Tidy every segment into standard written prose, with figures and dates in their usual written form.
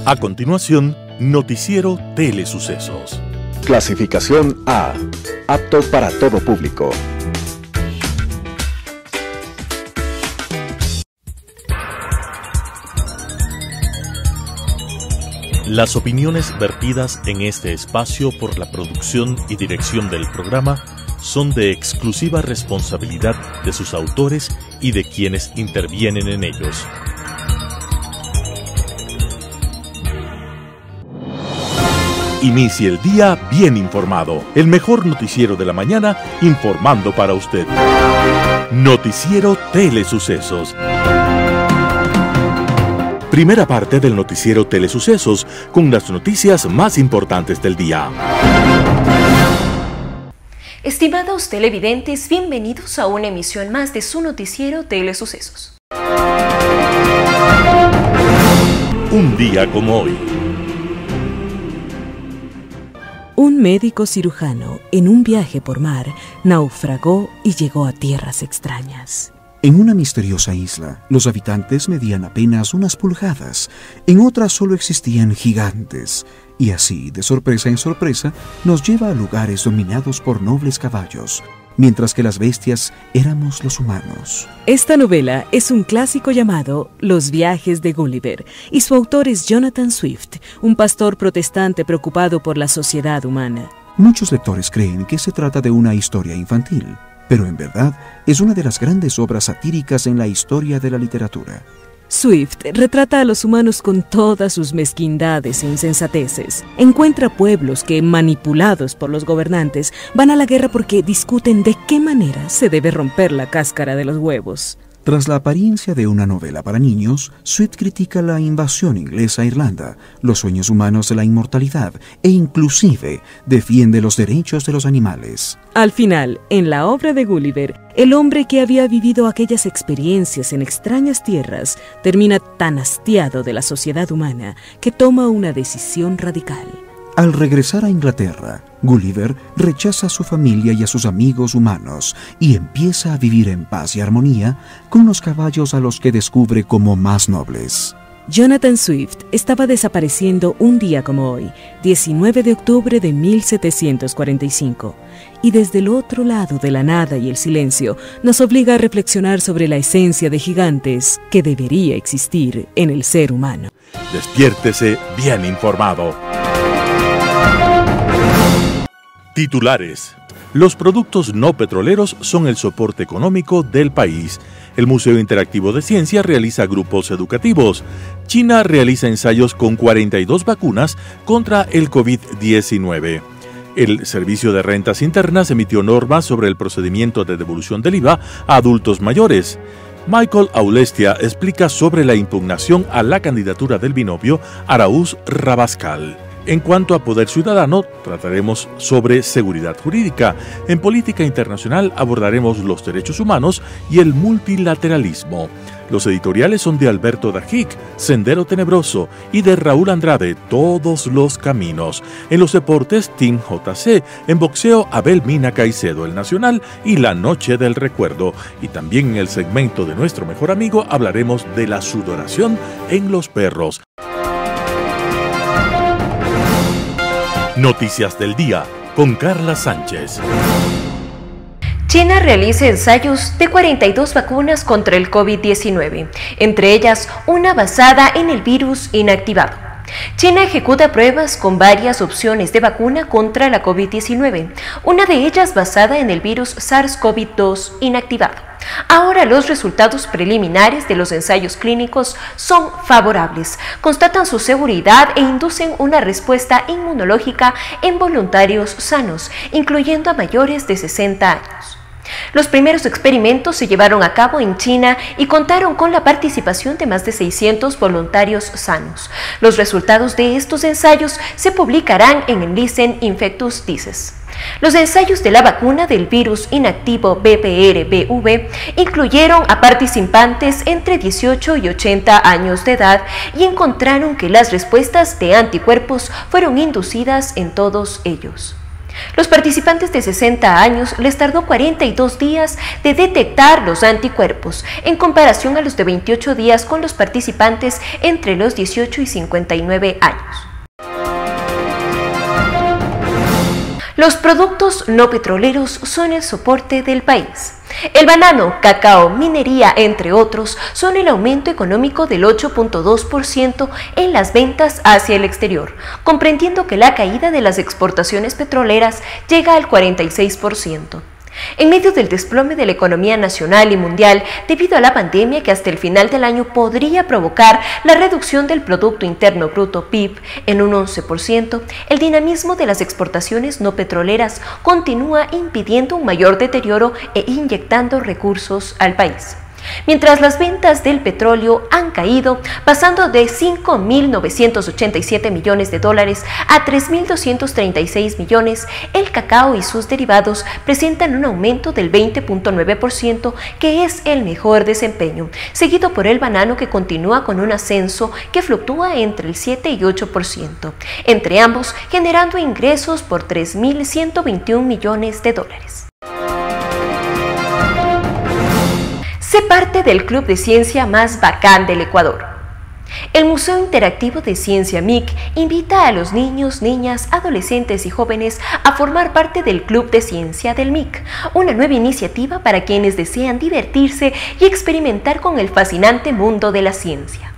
A continuación, Noticiero Telesucesos. Clasificación A. Apto para todo público. Las opiniones vertidas en este espacio por la producción y dirección del programa son de exclusiva responsabilidad de sus autores y de quienes intervienen en ellos. Inicie el día bien informado. El mejor noticiero de la mañana informando para usted. Noticiero Telesucesos. Primera parte del noticiero Telesucesos con las noticias más importantes del día. Estimados televidentes, bienvenidos a una emisión más de su noticiero Telesucesos. Un día como hoy. Un médico cirujano, en un viaje por mar, naufragó y llegó a tierras extrañas. En una misteriosa isla, los habitantes medían apenas unas pulgadas, en otras solo existían gigantes, y así, de sorpresa en sorpresa, nos lleva a lugares dominados por nobles caballos, mientras que las bestias éramos los humanos. Esta novela es un clásico llamado Los viajes de Gulliver, y su autor es Jonathan Swift, un pastor protestante preocupado por la sociedad humana. Muchos lectores creen que se trata de una historia infantil, pero en verdad es una de las grandes obras satíricas en la historia de la literatura. Swift retrata a los humanos con todas sus mezquindades e insensateces. Encuentra pueblos que, manipulados por los gobernantes, van a la guerra porque discuten de qué manera se debe romper la cáscara de los huevos. Tras la apariencia de una novela para niños, Swift critica la invasión inglesa a Irlanda, los sueños humanos de la inmortalidad e inclusive defiende los derechos de los animales. Al final, en la obra de Gulliver, el hombre que había vivido aquellas experiencias en extrañas tierras termina tan hastiado de la sociedad humana que toma una decisión radical. Al regresar a Inglaterra, Gulliver rechaza a su familia y a sus amigos humanos y empieza a vivir en paz y armonía con los caballos a los que descubre como más nobles. Jonathan Swift estaba desapareciendo un día como hoy, 19 de octubre de 1745, y desde el otro lado de la nada y el silencio nos obliga a reflexionar sobre la esencia de gigantes que debería existir en el ser humano. Despiértese bien informado. Titulares. Los productos no petroleros son el soporte económico del país. El Museo Interactivo de Ciencia realiza grupos educativos. China realiza ensayos con 42 vacunas contra el COVID-19. El Servicio de Rentas Internas emitió normas sobre el procedimiento de devolución del IVA a adultos mayores. Michael Aulestia explica sobre la impugnación a la candidatura del binomio Araúz-Rabascal. En cuanto a poder ciudadano, trataremos sobre seguridad jurídica. En política internacional abordaremos los derechos humanos y el multilateralismo. Los editoriales son de Alberto Dajic, Sendero Tenebroso, y de Raúl Andrade, Todos los Caminos. En los deportes, Team JC. En boxeo, Abel Mina Caicedo, El Nacional y La Noche del Recuerdo. Y también en el segmento de nuestro mejor amigo hablaremos de la sudoración en los perros. Noticias del día con Carla Sánchez. China realiza ensayos de 42 vacunas contra el COVID-19, entre ellas una basada en el virus inactivado. China ejecuta pruebas con varias opciones de vacuna contra la COVID-19, una de ellas basada en el virus SARS-CoV-2 inactivado. Ahora los resultados preliminares de los ensayos clínicos son favorables, constatan su seguridad e inducen una respuesta inmunológica en voluntarios sanos, incluyendo a mayores de 60 años. Los primeros experimentos se llevaron a cabo en China y contaron con la participación de más de 600 voluntarios sanos. Los resultados de estos ensayos se publicarán en el Listen Infectious Diseases. Los ensayos de la vacuna del virus inactivo BPR-BV incluyeron a participantes entre 18 y 80 años de edad y encontraron que las respuestas de anticuerpos fueron inducidas en todos ellos. Los participantes de 60 años les tardó 42 días de detectar los anticuerpos, en comparación a los de 28 días con los participantes entre los 18 y 59 años. Los productos no petroleros son el soporte del país. El banano, cacao, minería, entre otros, son el aumento económico del 8.2% en las ventas hacia el exterior, comprendiendo que la caída de las exportaciones petroleras llega al 46%. En medio del desplome de la economía nacional y mundial debido a la pandemia que hasta el final del año podría provocar la reducción del Producto Interno Bruto PIB en un 11%, el dinamismo de las exportaciones no petroleras continúa impidiendo un mayor deterioro e inyectando recursos al país. Mientras las ventas del petróleo han caído, pasando de 5.987 millones de dólares a 3.236 millones, el cacao y sus derivados presentan un aumento del 20.9%, que es el mejor desempeño, seguido por el banano, que continúa con un ascenso que fluctúa entre el 7 y 8%, entre ambos generando ingresos por 3.121 millones de dólares. Sé parte del club de ciencia más bacán del Ecuador. El Museo Interactivo de Ciencia MIC invita a los niños, niñas, adolescentes y jóvenes a formar parte del Club de Ciencia del MIC, una nueva iniciativa para quienes desean divertirse y experimentar con el fascinante mundo de la ciencia.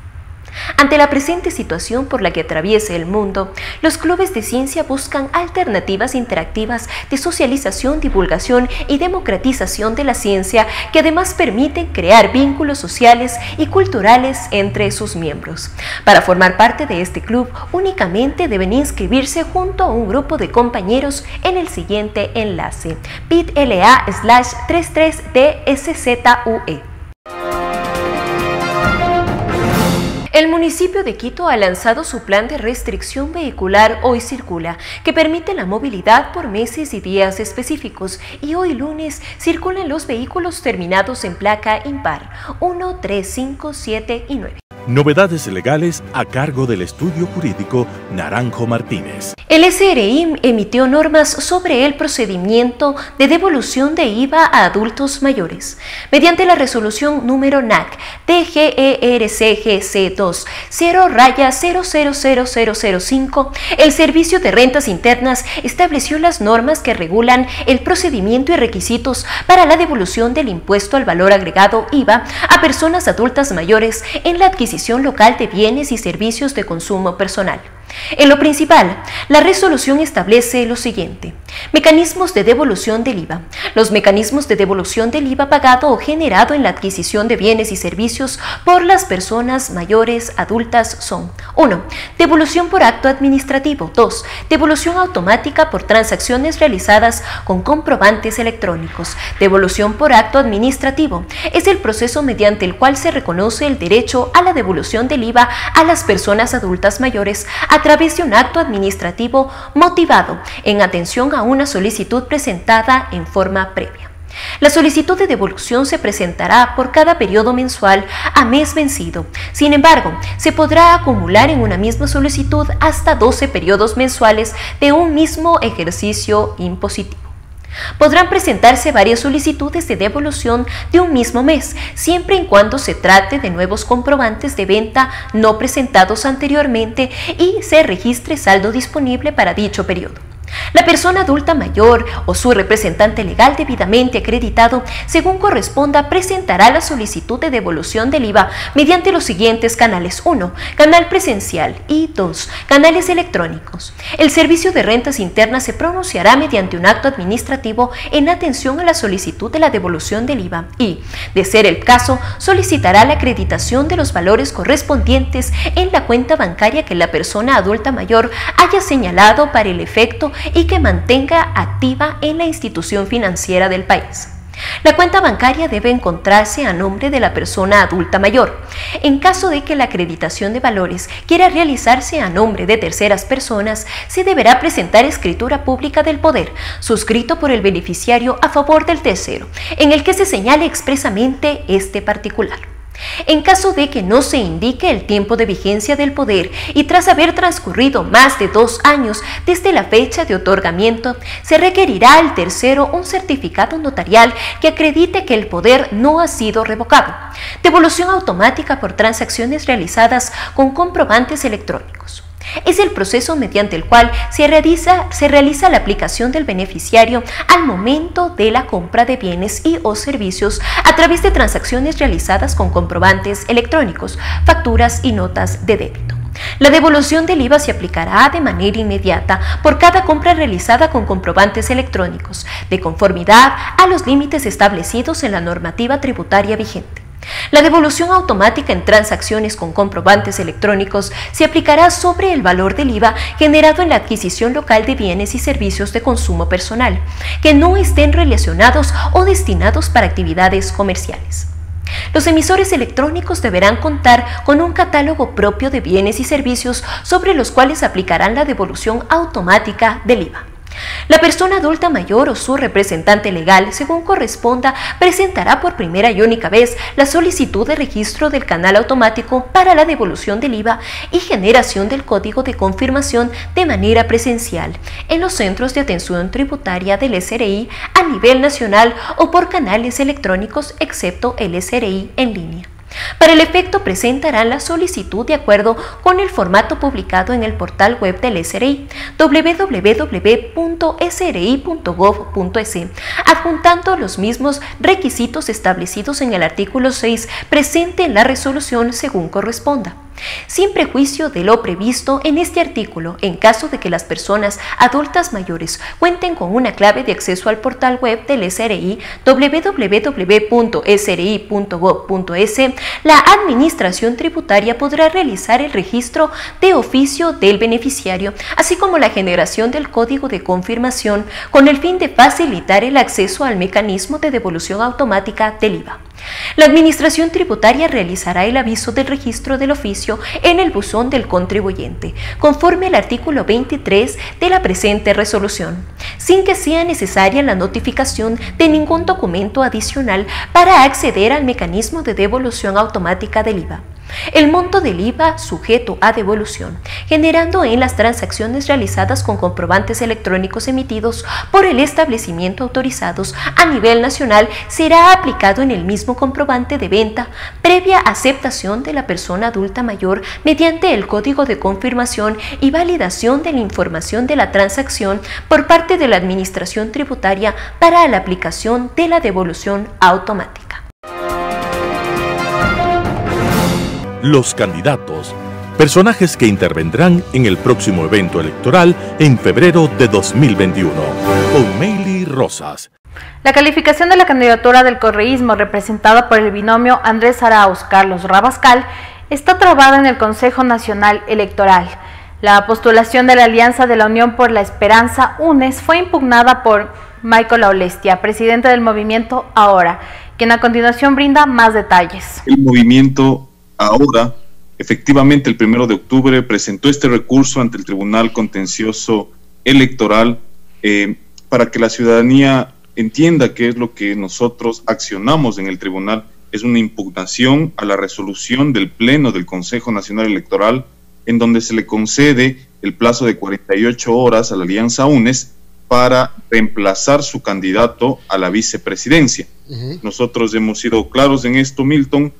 Ante la presente situación por la que atraviesa el mundo, los clubes de ciencia buscan alternativas interactivas de socialización, divulgación y democratización de la ciencia, que además permiten crear vínculos sociales y culturales entre sus miembros. Para formar parte de este club, únicamente deben inscribirse junto a un grupo de compañeros en el siguiente enlace: bit.ly/33DSZUE. El municipio de Quito ha lanzado su plan de restricción vehicular Hoy Circula, que permite la movilidad por meses y días específicos, y hoy lunes circulan los vehículos terminados en placa impar 1, 3, 5, 7 y 9. Novedades legales a cargo del estudio jurídico Naranjo Martínez. El SRI emitió normas sobre el procedimiento de devolución de IVA a adultos mayores. Mediante la resolución número NAC DGERCG C2 el Servicio de Rentas Internas estableció las normas que regulan el procedimiento y requisitos para la devolución del impuesto al valor agregado IVA a personas adultas mayores en la adquisición local de bienes y servicios de consumo personal. En lo principal, la resolución establece lo siguiente: mecanismos de devolución del IVA. Los mecanismos de devolución del IVA pagado o generado en la adquisición de bienes y servicios por las personas mayores adultas son: 1. Devolución por acto administrativo. 2. Devolución automática por transacciones realizadas con comprobantes electrónicos. Devolución por acto administrativo es el proceso mediante el cual se reconoce el derecho a la devolución del IVA a las personas adultas mayores a través de un acto administrativo motivado en atención a una solicitud presentada en forma previa. La solicitud de devolución se presentará por cada periodo mensual a mes vencido. Sin embargo, se podrá acumular en una misma solicitud hasta 12 periodos mensuales de un mismo ejercicio impositivo. Podrán presentarse varias solicitudes de devolución de un mismo mes, siempre y cuando se trate de nuevos comprobantes de venta no presentados anteriormente y se registre saldo disponible para dicho periodo. La persona adulta mayor o su representante legal debidamente acreditado, según corresponda, presentará la solicitud de devolución del IVA mediante los siguientes canales: 1. Canal presencial y 2. Canales electrónicos. El Servicio de Rentas Internas se pronunciará mediante un acto administrativo en atención a la solicitud de la devolución del IVA y, de ser el caso, solicitará la acreditación de los valores correspondientes en la cuenta bancaria que la persona adulta mayor haya señalado para el efecto y que mantenga activa en la institución financiera del país. La cuenta bancaria debe encontrarse a nombre de la persona adulta mayor. En caso de que la acreditación de valores quiera realizarse a nombre de terceras personas, se deberá presentar escritura pública del poder, suscrito por el beneficiario a favor del tercero, en el que se señale expresamente este particular. En caso de que no se indique el tiempo de vigencia del poder y tras haber transcurrido más de 2 años desde la fecha de otorgamiento, se requerirá al tercero un certificado notarial que acredite que el poder no ha sido revocado. Devolución automática por transacciones realizadas con comprobantes electrónicos. Es el proceso mediante el cual se realiza la aplicación del beneficiario al momento de la compra de bienes y o servicios a través de transacciones realizadas con comprobantes electrónicos, facturas y notas de débito. La devolución del IVA se aplicará de manera inmediata por cada compra realizada con comprobantes electrónicos, de conformidad a los límites establecidos en la normativa tributaria vigente. La devolución automática en transacciones con comprobantes electrónicos se aplicará sobre el valor del IVA generado en la adquisición local de bienes y servicios de consumo personal, que no estén relacionados o destinados para actividades comerciales. Los emisores electrónicos deberán contar con un catálogo propio de bienes y servicios sobre los cuales aplicarán la devolución automática del IVA. La persona adulta mayor o su representante legal, según corresponda, presentará por primera y única vez la solicitud de registro del canal automático para la devolución del IVA y generación del código de confirmación de manera presencial en los centros de atención tributaria del SRI a nivel nacional o por canales electrónicos excepto el SRI en línea. Para el efecto presentarán la solicitud de acuerdo con el formato publicado en el portal web del SRI, www.sri.gov.es, adjuntando los mismos requisitos establecidos en el artículo 6 presente en la resolución según corresponda. Sin prejuicio de lo previsto en este artículo, en caso de que las personas adultas mayores cuenten con una clave de acceso al portal web del SRI, www.sri.gov.es, la Administración Tributaria podrá realizar el registro de oficio del beneficiario, así como la generación del código de confirmación con el fin de facilitar el acceso al mecanismo de devolución automática del IVA. La Administración Tributaria realizará el aviso del registro del oficio en el buzón del contribuyente, conforme al artículo 23 de la presente resolución, sin que sea necesaria la notificación de ningún documento adicional para acceder al mecanismo de devolución automática del IVA. El monto del IVA sujeto a devolución, generando en las transacciones realizadas con comprobantes electrónicos emitidos por el establecimiento autorizados a nivel nacional, será aplicado en el mismo comprobante de venta, previa aceptación de la persona adulta mayor mediante el código de confirmación y validación de la información de la transacción por parte de la Administración Tributaria para la aplicación de la devolución automática. Los candidatos, personajes que intervendrán en el próximo evento electoral en febrero de 2021, con Meili Rosas. La calificación de la candidatura del correísmo representada por el binomio Andrés Arauz-Carlos Rabascal está trabada en el Consejo Nacional Electoral. La postulación de la Alianza de la Unión por la Esperanza, UNES, fue impugnada por Michael Aulestia, presidente del movimiento Ahora, quien a continuación brinda más detalles. El movimiento Ahora, efectivamente, el 1 de octubre presentó este recurso ante el Tribunal Contencioso Electoral para que la ciudadanía entienda qué es lo que nosotros accionamos en el tribunal. Es una impugnación a la resolución del Pleno del Consejo Nacional Electoral, en donde se le concede el plazo de 48 horas a la Alianza UNES para reemplazar su candidato a la vicepresidencia. Nosotros hemos sido claros en esto, Milton.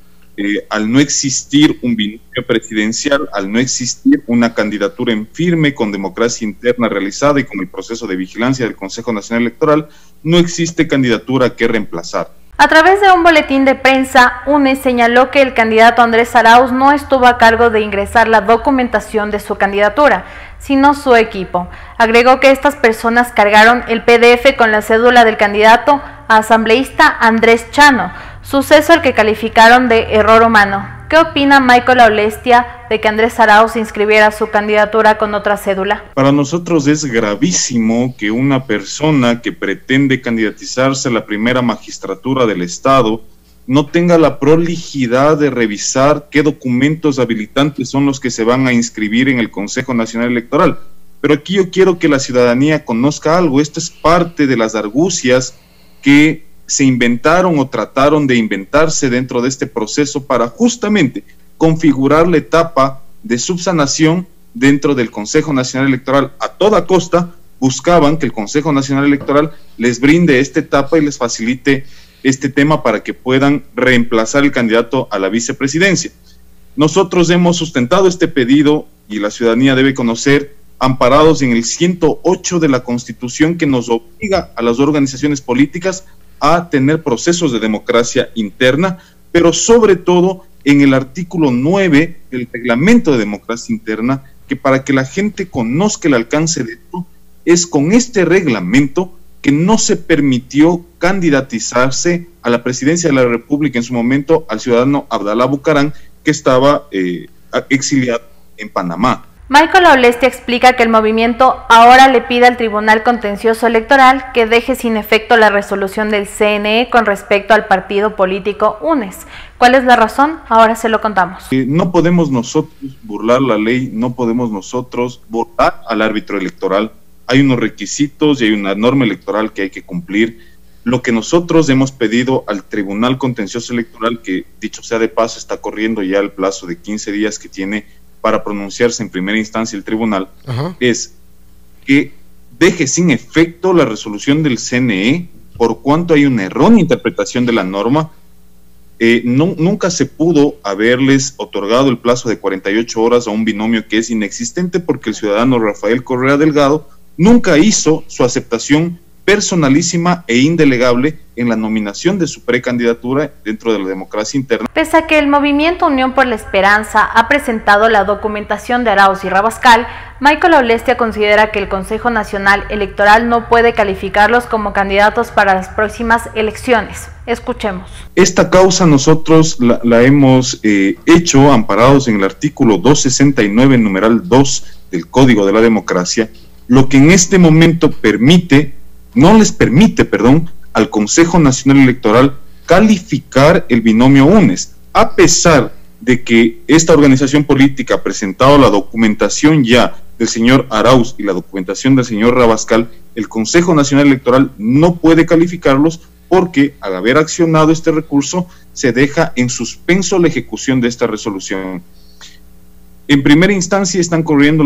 Al no existir un binomio presidencial, al no existir una candidatura en firme con democracia interna realizada y con el proceso de vigilancia del Consejo Nacional Electoral, no existe candidatura que reemplazar. A través de un boletín de prensa, UNES señaló que el candidato Andrés Arauz no estuvo a cargo de ingresar la documentación de su candidatura, sino su equipo. Agregó que estas personas cargaron el PDF con la cédula del candidato a asambleísta Andrés Chano, suceso al que calificaron de error humano. ¿Qué opina Michael Aulestia de que Andrés Arauz inscribiera su candidatura con otra cédula? Para nosotros es gravísimo que una persona que pretende candidatizarse a la primera magistratura del Estado no tenga la prolijidad de revisar qué documentos habilitantes son los que se van a inscribir en el Consejo Nacional Electoral. Pero aquí yo quiero que la ciudadanía conozca algo. Esto es parte de las argucias que se inventaron o trataron de inventarse dentro de este proceso para justamente configurar la etapa de subsanación dentro del Consejo Nacional Electoral. A toda costa buscaban que el Consejo Nacional Electoral les brinde esta etapa y les facilite este tema para que puedan reemplazar el candidato a la vicepresidencia. Nosotros hemos sustentado este pedido y la ciudadanía debe conocer, amparados en el 108 de la Constitución, que nos obliga a las organizaciones políticas a tener procesos de democracia interna, pero sobre todo en el artículo 9 del Reglamento de Democracia Interna, que para que la gente conozca el alcance de esto, es con este reglamento que no se permitió candidatizarse a la presidencia de la República en su momento al ciudadano Abdalá Bucaram, que estaba exiliado en Panamá. Michael Aulestia explica que el movimiento ahora le pide al Tribunal Contencioso Electoral que deje sin efecto la resolución del CNE con respecto al partido político UNES. ¿Cuál es la razón? Ahora se lo contamos. No podemos nosotros burlar la ley, no podemos nosotros burlar al árbitro electoral. Hay unos requisitos y hay una norma electoral que hay que cumplir. Lo que nosotros hemos pedido al Tribunal Contencioso Electoral, que dicho sea de paso está corriendo ya el plazo de 15 días que tiene para pronunciarse en primera instancia el tribunal, es que deje sin efecto la resolución del CNE por cuanto hay una errónea interpretación de la norma. Nunca se pudo haberles otorgado el plazo de 48 horas a un binomio que es inexistente, porque el ciudadano Rafael Correa Delgado nunca hizo su aceptación personalísima e indelegable en la nominación de su precandidatura dentro de la democracia interna. Pese a que el movimiento Unión por la Esperanza ha presentado la documentación de Arauz y Rabascal, Michael Aulestia considera que el Consejo Nacional Electoral no puede calificarlos como candidatos para las próximas elecciones. Escuchemos. Esta causa nosotros la hemos hecho amparados en el artículo 269, numeral 2 del Código de la Democracia, lo que en este momento no les permite al Consejo Nacional Electoral calificar el binomio UNES, a pesar de que esta organización política ha presentado la documentación ya del señor Arauz y la documentación del señor Rabascal. El Consejo Nacional Electoral no puede calificarlos porque al haber accionado este recurso se deja en suspenso la ejecución de esta resolución. En primera instancia están corriendo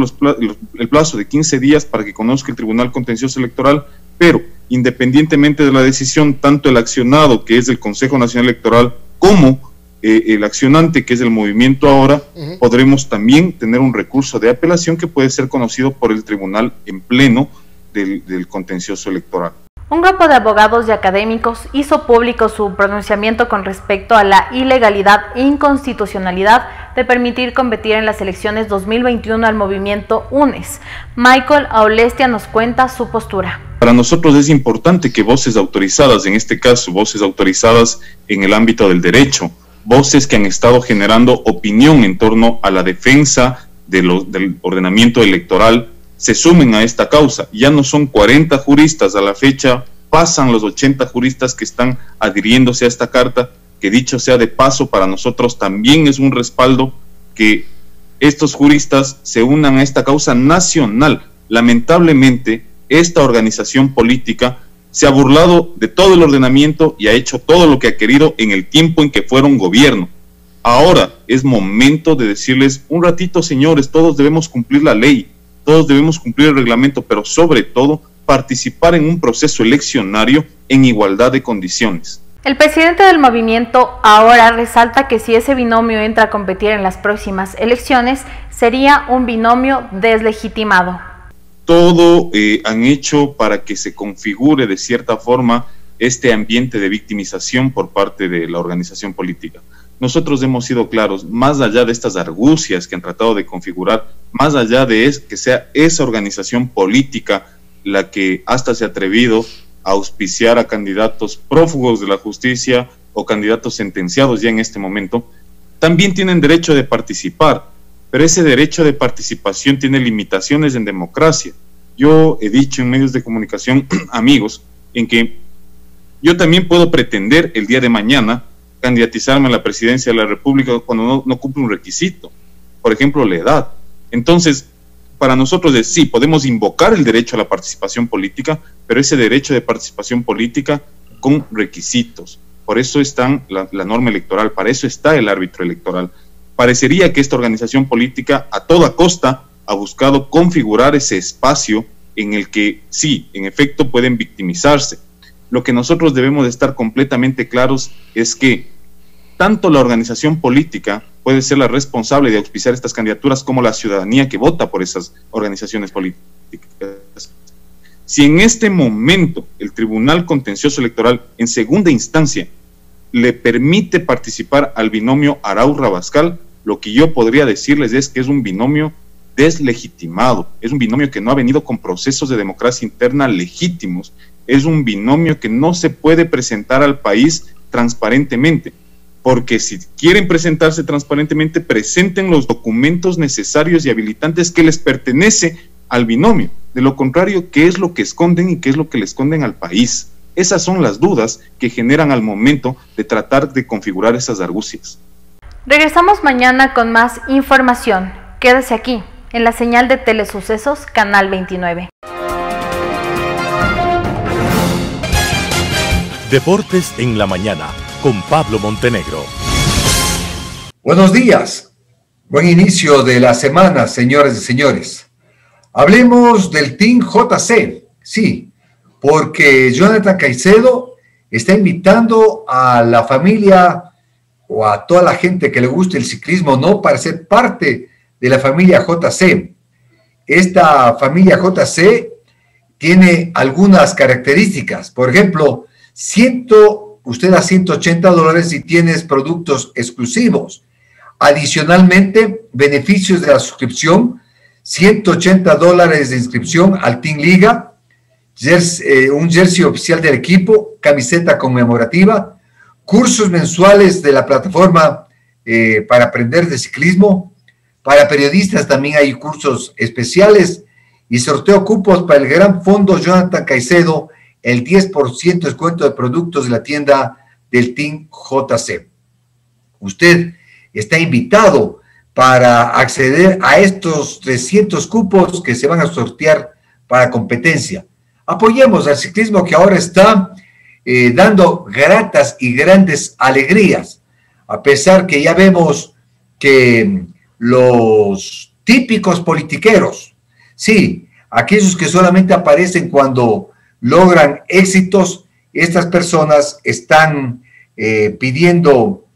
el plazo de 15 días para que conozca el Tribunal Contencioso Electoral, pero independientemente de la decisión, tanto el accionado, que es el Consejo Nacional Electoral, como el accionante, que es el movimiento ahora, podremos también tener un recurso de apelación que puede ser conocido por el tribunal en pleno del contencioso electoral. Un grupo de abogados y académicos hizo público su pronunciamiento con respecto a la ilegalidad e inconstitucionalidad de permitir competir en las elecciones 2021 al movimiento UNES. Michael Aulestia nos cuenta su postura. Para nosotros es importante que voces autorizadas, en este caso voces autorizadas en el ámbito del derecho, voces que han estado generando opinión en torno a la defensa del ordenamiento electoral, se sumen a esta causa. Ya no son 40 juristas a la fecha, pasan los 80 juristas que están adhiriéndose a esta carta, que dicho sea de paso, para nosotros también es un respaldo que estos juristas se unan a esta causa nacional. Lamentablemente, esta organización política se ha burlado de todo el ordenamiento y ha hecho todo lo que ha querido en el tiempo en que fueron gobierno. Ahora es momento de decirles, un ratito señores, todos debemos cumplir la ley, todos debemos cumplir el reglamento, pero sobre todo participar en un proceso eleccionario en igualdad de condiciones. El presidente del movimiento ahora resalta que si ese binomio entra a competir en las próximas elecciones, sería un binomio deslegitimado. Todo han hecho para que se configure de cierta forma este ambiente de victimización por parte de la organización política. Nosotros hemos sido claros, más allá de estas argucias que han tratado de configurar, más allá de que sea esa organización política la que hasta se ha atrevido a auspiciar a candidatos prófugos de la justicia o candidatos sentenciados ya en este momento, también tienen derecho de participar, pero ese derecho de participación tiene limitaciones en democracia. Yo he dicho en medios de comunicación, amigos, en que yo también puedo pretender el día de mañana candidatizarme a la presidencia de la República cuando no cumple un requisito, por ejemplo, la edad. Entonces, para nosotros sí, podemos invocar el derecho a la participación política, pero ese derecho de participación política con requisitos. Por eso está la norma electoral, para eso está el árbitro electoral. Parecería que esta organización política a toda costa ha buscado configurar ese espacio en el que sí, en efecto, pueden victimizarse. Lo que nosotros debemos de estar completamente claros es que tanto la organización política puede ser la responsable de auspiciar estas candidaturas como la ciudadanía que vota por esas organizaciones políticas. Si en este momento el Tribunal Contencioso Electoral en segunda instancia le permite participar al binomio Arauz-Rabascal, lo que yo podría decirles es que es un binomio deslegitimado, es un binomio que no ha venido con procesos de democracia interna legítimos, es un binomio que no se puede presentar al país transparentemente, porque si quieren presentarse transparentemente, presenten los documentos necesarios y habilitantes que les pertenece al binomio. De lo contrario, ¿qué es lo que esconden y qué es lo que le esconden al país? Esas son las dudas que generan al momento de tratar de configurar esas argucias. Regresamos mañana con más información. Quédese aquí, en la señal de Telesucesos, Canal 29. Deportes en la mañana, con Pablo Montenegro. Buenos días. Buen inicio de la semana, señoras y señores. Hablemos del Team JC. Sí, porque Jonathan Caicedo está invitando a la familia o a toda la gente que le guste el ciclismo, ¿no?, para ser parte de la familia JC. Esta familia JC tiene algunas características. Por ejemplo, usted da $180 y tienes productos exclusivos. Adicionalmente, beneficios de la suscripción, $180 de inscripción al Team Liga, un jersey oficial del equipo, camiseta conmemorativa, cursos mensuales de la plataforma para aprender de ciclismo. Para periodistas también hay cursos especiales y sorteo cupos para el gran fondo Jonathan Caicedo, el 10% descuento de productos de la tienda del Team JC. Usted está invitado para acceder a estos 300 cupos que se van a sortear para competencia. Apoyemos al ciclismo que ahora está dando gratas y grandes alegrías, a pesar que ya vemos que los típicos politiqueros, sí, aquellos que solamente aparecen cuando logran éxitos, estas personas están pidiendo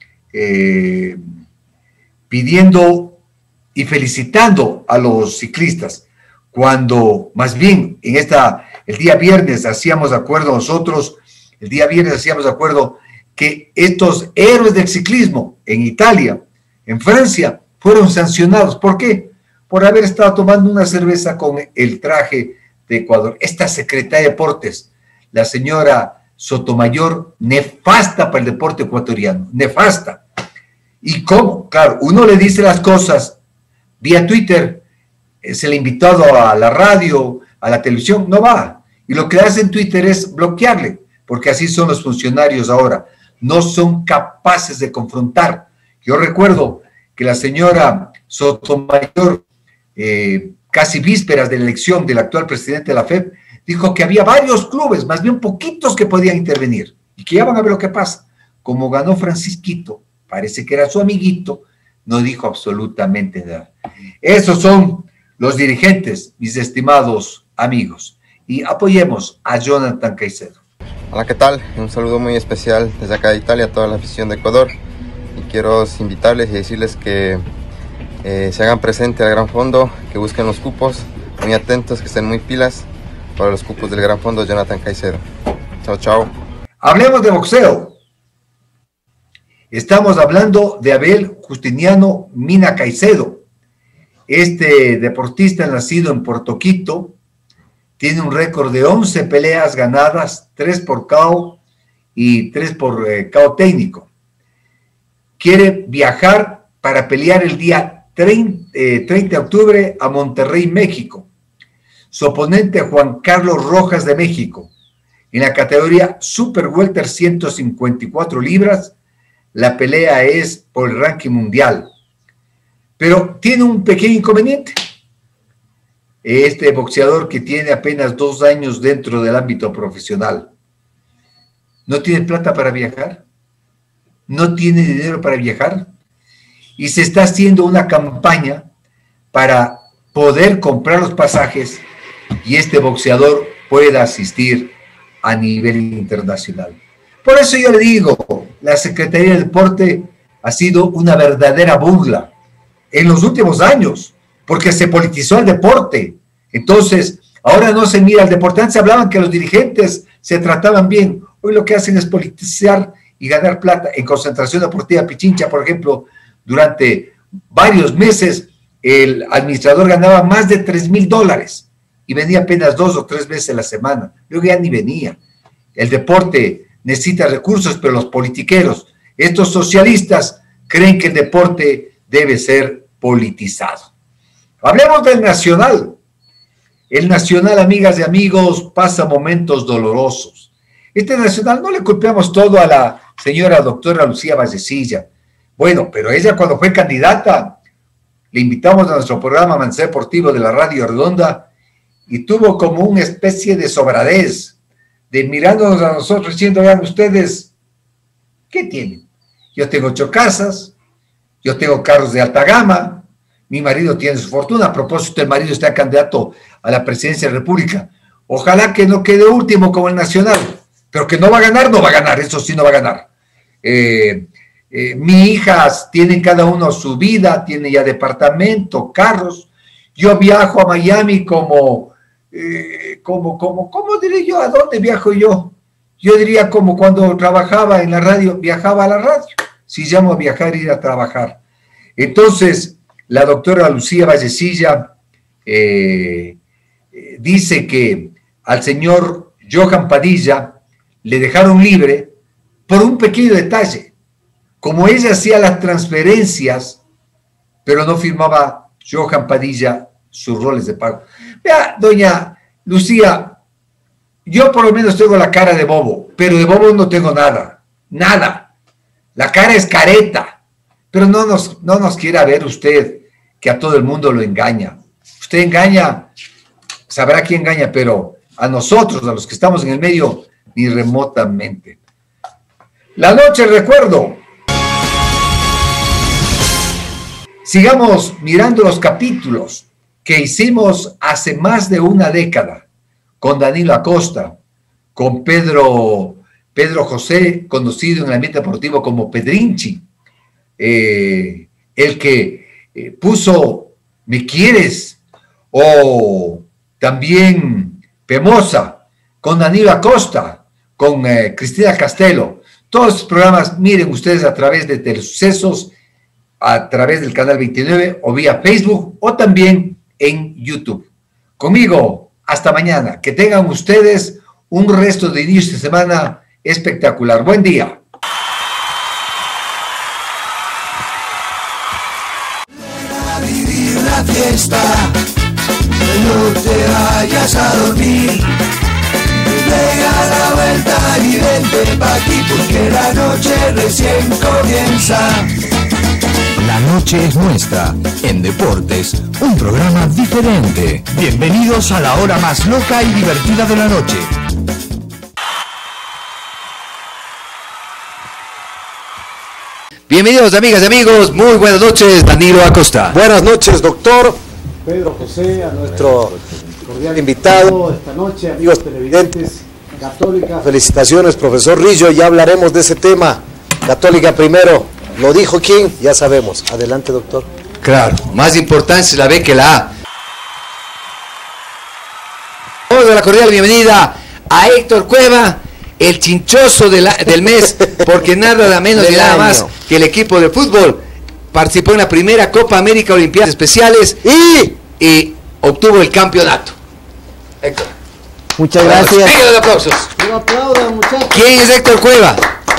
y felicitando a los ciclistas, cuando más bien el día viernes hacíamos acuerdo que estos héroes del ciclismo en Italia, en Francia, fueron sancionados. ¿Por qué? Por haber estado tomando una cerveza con el traje de Ecuador. Esta secretaria de Deportes, la señora Sotomayor, nefasta para el deporte ecuatoriano, nefasta. ¿Y cómo? Claro, uno le dice las cosas vía Twitter, se le ha invitado a la radio, a la televisión, no va. Y lo que hace en Twitter es bloquearle, porque así son los funcionarios ahora, no son capaces de confrontar. Yo recuerdo que la señora Sotomayor, casi vísperas de la elección del actual presidente de la FEP, dijo que había varios clubes, más bien poquitos, que podían intervenir, y que ya van a ver lo que pasa. Como ganó Francisquito, parece que era su amiguito, no dijo absolutamente nada. Esos son los dirigentes, mis estimados amigos, y apoyemos a Jonathan Caicedo. Hola, ¿qué tal? Un saludo muy especial desde acá de Italia a toda la afición de Ecuador, y quiero invitarles y decirles que se hagan presente al Gran Fondo, que busquen los cupos, muy atentos, que estén muy pilas para los cupos del Gran Fondo Jonathan Caicedo. Chao, chao. Hablemos de boxeo. Estamos hablando de Abel Justiniano Mina Caicedo. Este deportista nacido en Puerto Quito tiene un récord de 11 peleas ganadas, 3 por KO y 3 por KO técnico. Quiere viajar para pelear el día 30 de octubre a Monterrey, México. Su oponente, Juan Carlos Rojas de México, en la categoría Super Welter 154 libras. La pelea es por el ranking mundial, pero tiene un pequeño inconveniente. Este boxeador, que tiene apenas 2 años dentro del ámbito profesional, no tiene plata para viajar, no tiene dinero para viajar, y se está haciendo una campaña para poder comprar los pasajes y este boxeador pueda asistir a nivel internacional. Por eso yo le digo, la Secretaría de Deporte ha sido una verdadera burla en los últimos años, porque se politizó el deporte. Entonces, ahora no se mira al deporte. Antes hablaban que los dirigentes se trataban bien. Hoy lo que hacen es politizar y ganar plata. En Concentración Deportiva Pichincha, por ejemplo, durante varios meses, el administrador ganaba más de $3,000 y venía apenas 2 o 3 veces a la semana. Luego ya ni venía. El deporte necesita recursos, pero los politiqueros, estos socialistas, creen que el deporte debe ser politizado. Hablemos del Nacional. El Nacional, amigas y amigos, pasa momentos dolorosos. Este Nacional, no le culpamos todo a la señora doctora Lucía Vallecilla. Bueno, pero ella cuando fue candidata, le invitamos a nuestro programa Amanecer Deportivo de la Radio Redonda y tuvo como una especie de sobradez, de mirándonos a nosotros diciendo, vean ustedes, ¿qué tienen? Yo tengo 8 casas, yo tengo carros de alta gama, mi marido tiene su fortuna. A propósito, el marido está candidato a la presidencia de la República. Ojalá que no quede último como el Nacional, pero que no va a ganar, eso sí no va a ganar. Mis hijas tienen cada uno su vida, tienen ya departamento, carros. Yo viajo a Miami ¿cómo diré yo? ¿A dónde viajo yo? Yo diría como cuando trabajaba en la radio, viajaba a la radio. Si llamo a viajar, ir a trabajar. Entonces, la doctora Lucía Vallecilla dice que al señor Johan Padilla le dejaron libre por un pequeño detalle. Como ella hacía las transferencias, pero no firmaba Johan Padilla sus roles de pago. Vea, doña Lucía, yo por lo menos tengo la cara de bobo, pero de bobo no tengo nada. La cara es careta, pero no nos quiera ver usted que a todo el mundo lo engaña. Usted engaña, sabrá quién engaña, pero a nosotros, a los que estamos en el medio, ni remotamente. La noche, recuerdo. Sigamos mirando los capítulos que hicimos hace más de una década con Danilo Acosta, con Pedro José, conocido en el ambiente deportivo como Pedrinchi, el que puso ¿Me quieres? O también Pemosa, con Danilo Acosta, con Cristina Castelo. Todos estos programas, miren ustedes a través de Telesucesos, a través del canal 29 o vía Facebook o también en YouTube. Conmigo, hasta mañana. Que tengan ustedes un resto de inicio de semana espectacular. Buen día. Vivir la fiesta, no te vayas a dormir. Pega la vuelta y vente pa' aquí porque la noche recién comienza. La noche es nuestra. En Deportes, un programa diferente. Bienvenidos a la hora más loca y divertida de la noche. Bienvenidos, amigas y amigos. Muy buenas noches, Danilo Acosta. Buenas noches, doctor Pedro José, a nuestro cordial invitado esta noche, amigos televidentes, Católica. Felicitaciones, profesor Rillo. Ya hablaremos de ese tema. Católica primero. ¿Lo dijo quién? Ya sabemos. Adelante, doctor. Claro, más importante es la B que la A. Vamos a dar la cordial bienvenida a Héctor Cueva, el chinchoso del mes, porque nada menos ni nada más que el equipo de fútbol participó en la primera Copa América Olimpiadas Especiales y obtuvo el campeonato. Héctor. Muchas gracias. Venga, aplausos. No aplaudan, muchachos. ¿Quién es Héctor Cueva?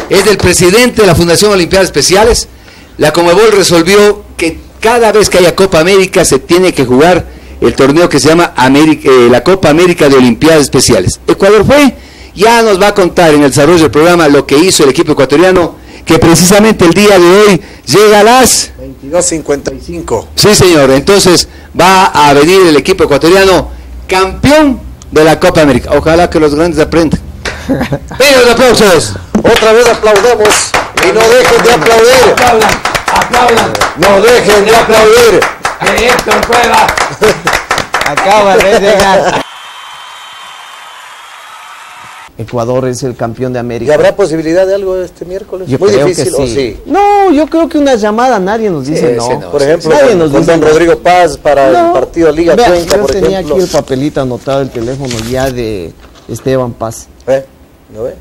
Es el presidente de la Fundación Olimpiadas Especiales. La Conmebol resolvió que cada vez que haya Copa América se tiene que jugar el torneo que se llama la Copa América de Olimpiadas Especiales. Ecuador fue, ya nos va a contar en el desarrollo del programa lo que hizo el equipo ecuatoriano, que precisamente el día de hoy llega a las 22:55. Sí, señor. Entonces va a venir el equipo ecuatoriano campeón de la Copa América. Ojalá que los grandes aprendan. Venga, los aplausos. Otra vez aplaudamos y no dejen de aplaudir. Aplaudan. No dejen de aplaudir. Que Héctor Cueva Acaba de llegar. Ecuador es el campeón de ¿Y América. habrá posibilidad de algo este miércoles? Yo Muy creo difícil, que ¿o sí? No, yo creo que una llamada nadie nos dice Sí, no. sí, no. Por ejemplo, Nadie nos con dice don no. Rodrigo Paz para No. el partido Liga Vea, Cuenca, yo por tenía ejemplo. aquí el papelito anotado, el teléfono ya de Esteban Paz. ¿No ve?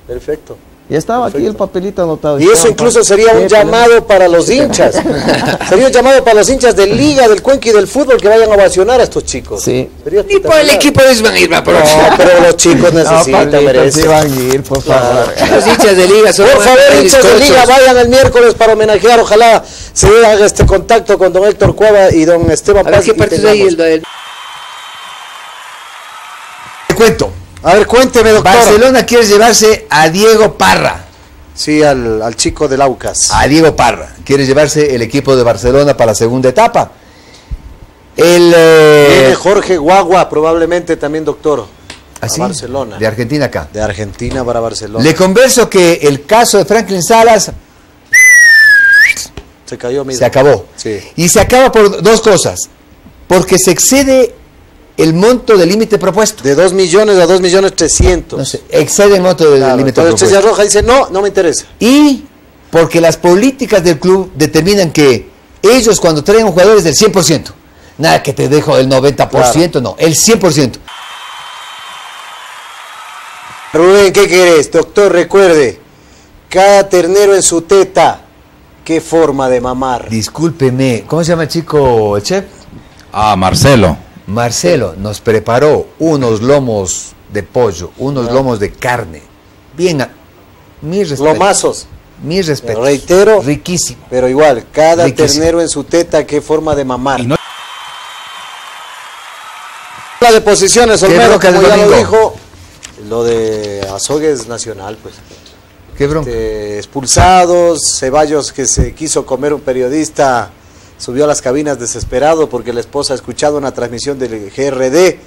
Perfecto. Ya estaba aquí el papelito anotado. Y eso incluso sería un llamado para los hinchas. Sería un llamado para los hinchas de Liga, del Cuenca y del fútbol que vayan a ovacionar a estos chicos. Sí. Y por el equipo de ellos van a ir, va, por No, pero los chicos necesitan, merecen. Sí van a ir, por favor. Los hinchas de Liga son Por favor, hinchas de Liga, vayan el miércoles para homenajear. Ojalá se haga este contacto con don Héctor Cueva y don Esteban A ver Paz. qué y partido hay el... Te cuento. A ver, cuénteme, doctor. Barcelona quiere llevarse a Diego Parra. Sí, al chico del Aucas. A Diego Parra. Quiere llevarse el equipo de Barcelona para la segunda etapa. Viene Jorge Guagua, probablemente también, doctor. ¿Ah, sí? A Barcelona. De Argentina acá. De Argentina para Barcelona. Le converso que el caso de Franklin Salas se cayó mismo. se acabó. Sí. Y se acaba por dos cosas. Porque se excede el monto del límite propuesto. De 2 millones a 2.300.000. No sé, excede el monto del límite Entonces propuesto. Estrella Roja dice, no me interesa. Y porque las políticas del club determinan que ellos cuando traen jugadores del 100%, nada que te dejo el 90%, no, el 100%. Rubén, ¿qué querés? Doctor, recuerde, cada ternero en su teta, qué forma de mamar. Discúlpeme, ¿cómo se llama el chico, el chef? Marcelo. Marcelo nos preparó unos lomos de pollo, unos lomos de carne. Bien, mis respetos. Lomazos. Mis respetos. Reitero. Riquísimo. Pero igual, cada Riquísimo. ternero en su teta, qué forma de mamar. La de posiciones, Olmedo, bronca como del ya lo domingo? dijo, lo de Azogues Nacional, pues. ¿Qué bronca? Expulsados, Ceballos que se quiso comer un periodista, subió a las cabinas desesperado porque la esposa ha escuchado una transmisión del GRD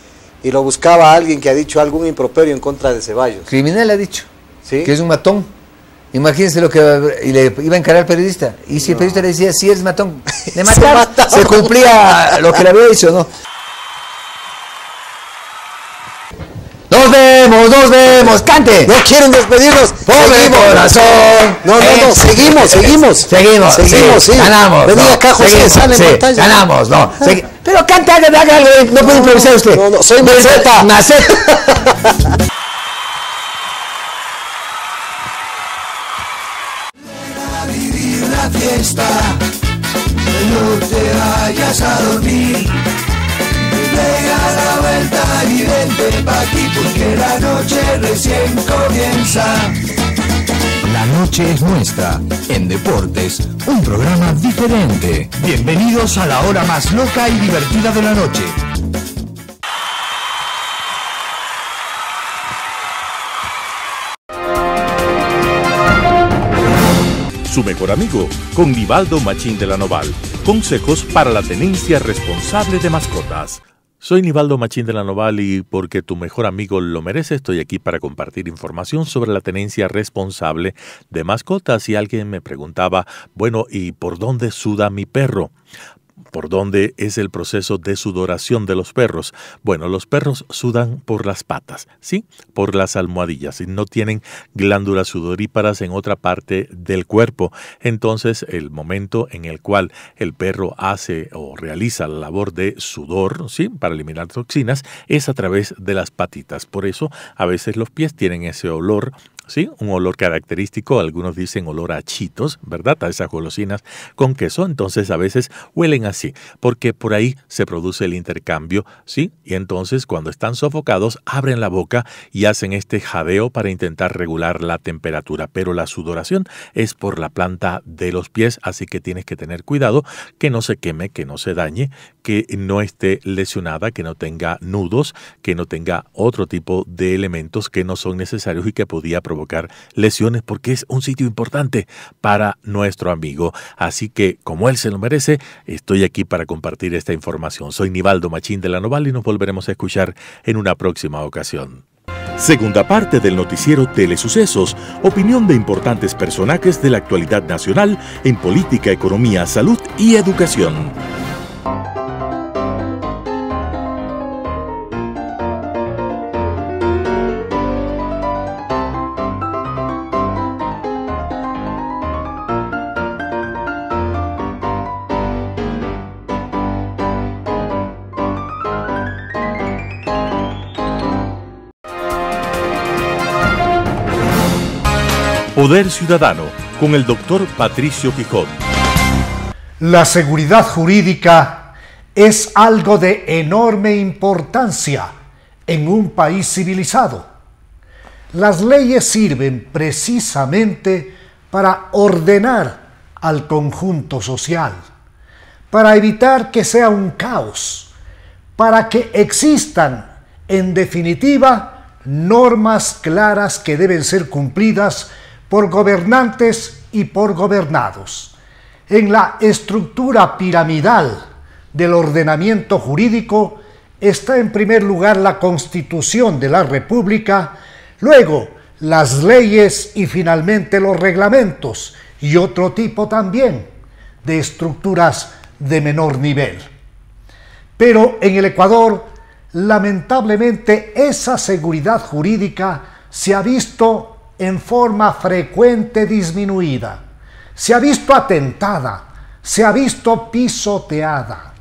y lo buscaba a alguien que ha dicho algún improperio en contra de Ceballos. Criminal ha dicho. ¿Sí? Que es un matón. Imagínense lo que y le iba a encarar al periodista. Y si el periodista le decía, sí, eres matón, de matar, se cumplía lo que le había dicho, ¿no? Nos vemos, cante. No quieren despedirnos. Pobre corazón. No, seguimos. Seguimos, sí. Ganamos. Vení no, acá, José, seguimos, sale en sí, pantalla. ganamos, no. Pero cante, haga algo, no puede improvisar usted. No, soy Maceta. Maceta. Vivir la fiesta, no te vayas a dormir. Pega la vuelta y vente pa' aquí porque la noche recién comienza. La noche es nuestra. En Deportes, un programa diferente. Bienvenidos a la hora más loca y divertida de la noche. Su mejor amigo, con Nivaldo Machín de la Noval. Consejos para la tenencia responsable de mascotas. Soy Nivaldo Machín de la Noval y porque tu mejor amigo lo merece, estoy aquí para compartir información sobre la tenencia responsable de mascotas. Y alguien me preguntaba, bueno, ¿y por dónde suda mi perro? ¿Por dónde es el proceso de sudoración de los perros? Bueno, los perros sudan por las patas, ¿sí? Por las almohadillas y no tienen glándulas sudoríparas en otra parte del cuerpo. Entonces, el momento en el cual el perro hace o realiza la labor de sudor, ¿sí? Para eliminar toxinas, es a través de las patitas. Por eso, a veces los pies tienen ese olor, ¿sí? Un olor característico, algunos dicen olor a chitos, ¿verdad? A esas golosinas con queso, entonces a veces huelen así, porque por ahí se produce el intercambio, ¿sí? Y entonces cuando están sofocados, abren la boca y hacen este jadeo para intentar regular la temperatura, pero la sudoración es por la planta de los pies, así que tienes que tener cuidado que no se queme, que no se dañe, que no esté lesionada, que no tenga nudos, que no tenga otro tipo de elementos que no son necesarios y que podía provocar lesiones porque es un sitio importante para nuestro amigo. Así que, como él se lo merece, estoy aquí para compartir esta información. Soy Nivaldo Machín de la Noval y nos volveremos a escuchar en una próxima ocasión. Segunda parte del noticiero Telesucesos, opinión de importantes personajes de la actualidad nacional en política, economía, salud y educación. Poder Ciudadano, con el doctor Patricio Quijón. La seguridad jurídica es algo de enorme importancia en un país civilizado. Las leyes sirven precisamente para ordenar al conjunto social, para evitar que sea un caos, para que existan, en definitiva, normas claras que deben ser cumplidas por gobernantes y por gobernados. En la estructura piramidal del ordenamiento jurídico está en primer lugar la Constitución de la República, luego las leyes y finalmente los reglamentos y otro tipo también de estructuras de menor nivel. Pero en el Ecuador, lamentablemente, esa seguridad jurídica se ha visto en forma frecuente disminuida, se ha visto atentada, se ha visto pisoteada.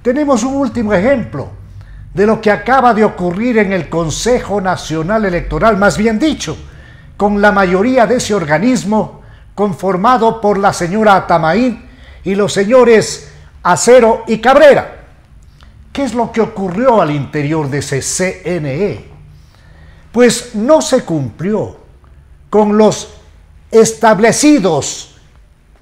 Tenemos un último ejemplo de lo que acaba de ocurrir en el Consejo Nacional Electoral, más bien dicho, con la mayoría de ese organismo conformado por la señora Atamaín y los señores Acero y Cabrera. ¿Qué es lo que ocurrió al interior de ese CNE? Pues no se cumplió con los establecidos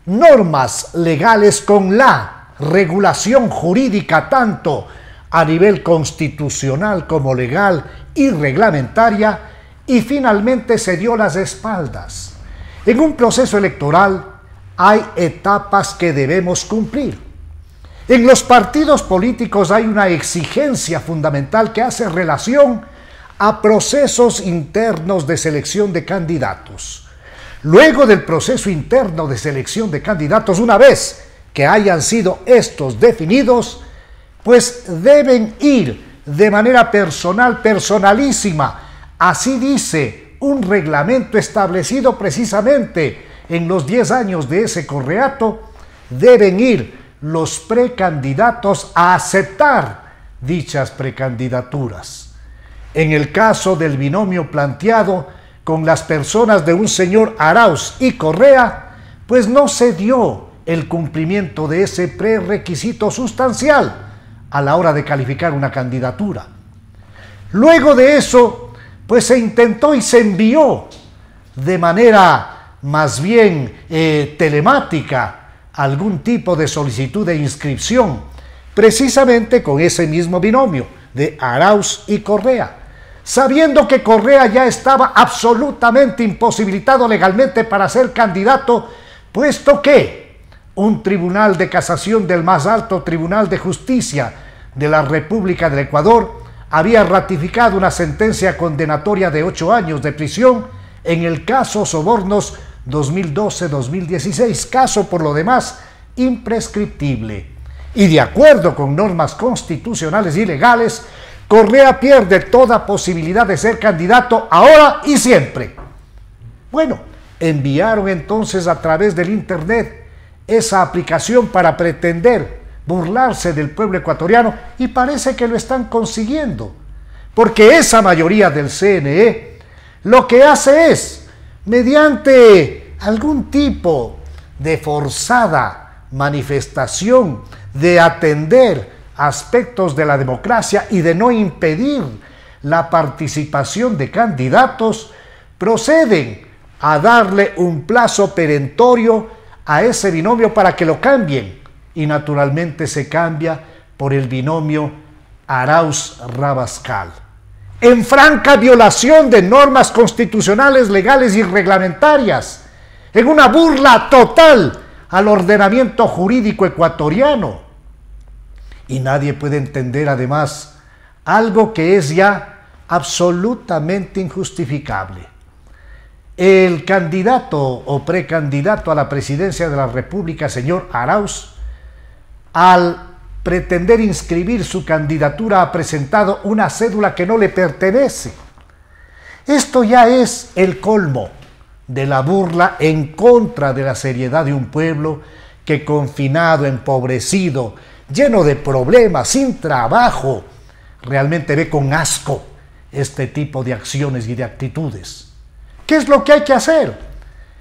normas legales, con la regulación jurídica tanto a nivel constitucional como legal y reglamentaria, y finalmente se dio las espaldas. En un proceso electoral hay etapas que debemos cumplir. En los partidos políticos hay una exigencia fundamental que hace relación a procesos internos de selección de candidatos. Luego del proceso interno de selección de candidatos, una vez que hayan sido estos definidos, pues deben ir de manera personal, personalísima. Así dice un reglamento establecido precisamente en los 10 años de ese correato, deben ir los precandidatos a aceptar dichas precandidaturas. En el caso del binomio planteado con las personas de un señor Arauz y Correa, pues no se dio el cumplimiento de ese prerequisito sustancial a la hora de calificar una candidatura. Luego de eso, pues se intentó y se envió de manera más bien telemática algún tipo de solicitud de inscripción, precisamente con ese mismo binomio de Arauz y Correa, sabiendo que Correa ya estaba absolutamente imposibilitado legalmente para ser candidato, puesto que un tribunal de casación del más alto tribunal de justicia de la República del Ecuador había ratificado una sentencia condenatoria de 8 años de prisión en el caso Sobornos 2012-2016, caso por lo demás imprescriptible. Y de acuerdo con normas constitucionales y legales, Correa pierde toda posibilidad de ser candidato ahora y siempre. Bueno, enviaron entonces a través del internet esa aplicación para pretender burlarse del pueblo ecuatoriano, y parece que lo están consiguiendo, porque esa mayoría del CNE lo que hace es, mediante algún tipo de forzada manifestación de atender aspectos de la democracia y de no impedir la participación de candidatos, proceden a darle un plazo perentorio a ese binomio para que lo cambien, y naturalmente se cambia por el binomio Arauz-Rabascal, en franca violación de normas constitucionales, legales y reglamentarias, en una burla total al ordenamiento jurídico ecuatoriano. Y nadie puede entender además algo que es ya absolutamente injustificable. El candidato o precandidato a la presidencia de la República, señor Arauz, al pretender inscribir su candidatura ha presentado una cédula que no le pertenece. Esto ya es el colmo de la burla en contra de la seriedad de un pueblo que, confinado, empobrecido, lleno de problemas, sin trabajo, realmente ve con asco este tipo de acciones y de actitudes. ¿Qué es lo que hay que hacer?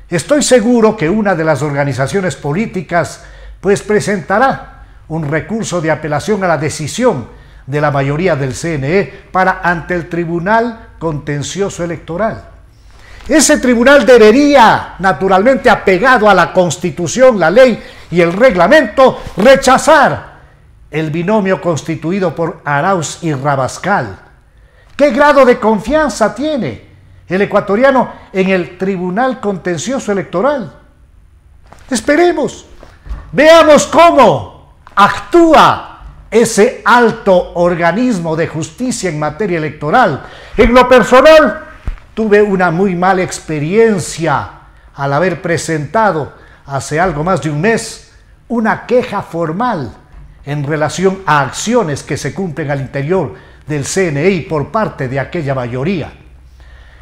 Estoy seguro que una de las organizaciones políticas pues presentará un recurso de apelación a la decisión de la mayoría del CNE para ante el Tribunal Contencioso Electoral. Ese tribunal debería, naturalmente apegado a la Constitución, la ley y el reglamento, rechazar el binomio constituido por Arauz y Rabascal. ¿Qué grado de confianza tiene el ecuatoriano en el Tribunal Contencioso Electoral? Esperemos, veamos cómo actúa ese alto organismo de justicia en materia electoral. En lo personal, tuve una muy mala experiencia al haber presentado hace algo más de un mes una queja formal en relación a acciones que se cumplen al interior del CNI por parte de aquella mayoría.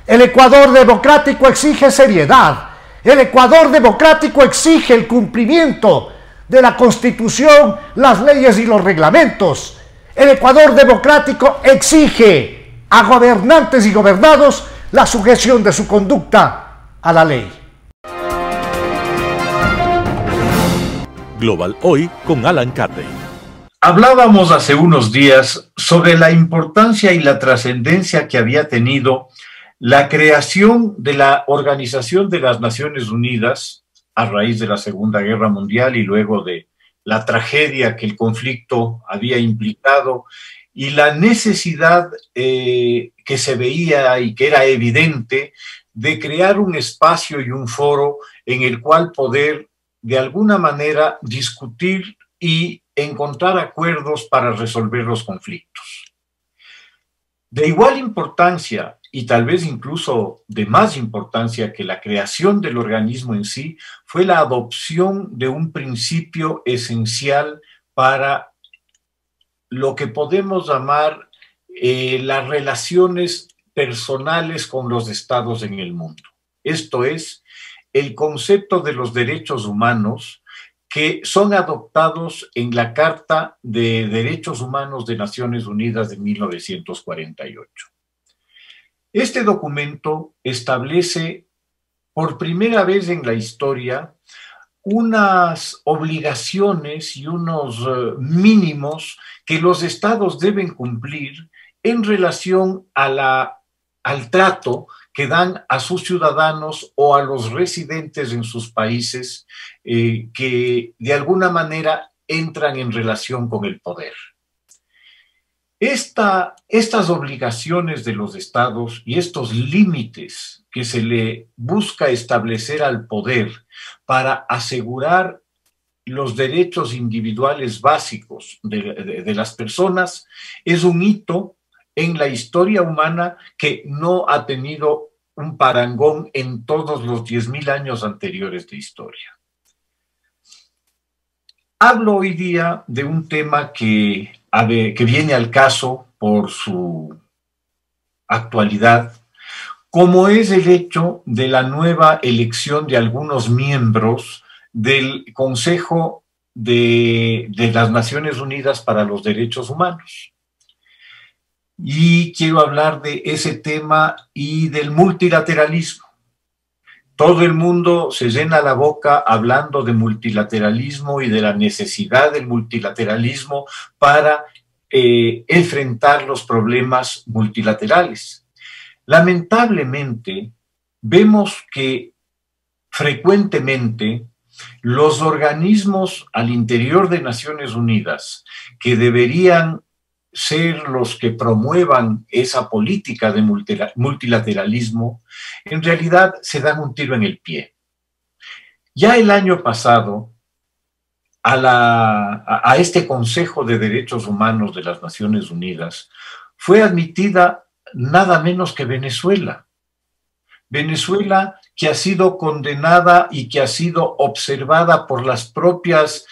El Ecuador democrático exige seriedad. El Ecuador democrático exige el cumplimiento de la Constitución, las leyes y los reglamentos. El Ecuador democrático exige a gobernantes y gobernados la sujeción de su conducta a la ley. Global Hoy con Alan Carden. Hablábamos hace unos días sobre la importancia y la trascendencia que había tenido la creación de la Organización de las Naciones Unidas a raíz de la Segunda Guerra Mundial y luego de la tragedia que el conflicto había implicado y la necesidad que se veía y que era evidente de crear un espacio y un foro en el cual poder de alguna manera discutir y encontrar acuerdos para resolver los conflictos. De igual importancia y tal vez incluso de más importancia que la creación del organismo en sí, fue la adopción de un principio esencial para lo que podemos llamar las relaciones personales con los estados en el mundo. Esto es, el concepto de los derechos humanos que son adoptados en la Carta de Derechos Humanos de Naciones Unidas de 1948. Este documento establece por primera vez en la historia unas obligaciones y unos mínimos que los estados deben cumplir en relación a al trato que dan a sus ciudadanos o a los residentes en sus países que de alguna manera entran en relación con el poder. Estas obligaciones de los estados y estos límites que se le busca establecer al poder para asegurar los derechos individuales básicos de las personas es un hito en la historia humana que no ha tenido un parangón en todos los 10.000 años anteriores de historia. Hablo hoy día de un tema que viene al caso por su actualidad, como es el hecho de la nueva elección de algunos miembros del Consejo de las Naciones Unidas para los Derechos Humanos. Y quiero hablar de ese tema y del multilateralismo. Todo el mundo se llena la boca hablando de multilateralismo y de la necesidad del multilateralismo para enfrentar los problemas multilaterales. Lamentablemente, vemos que frecuentemente los organismos al interior de Naciones Unidas que deberían ser los que promuevan esa política de multilateralismo, en realidad se dan un tiro en el pie. Ya el año pasado, a este Consejo de Derechos Humanos de las Naciones Unidas, fue admitida nada menos que Venezuela. Venezuela, que ha sido condenada y que ha sido observada por las propias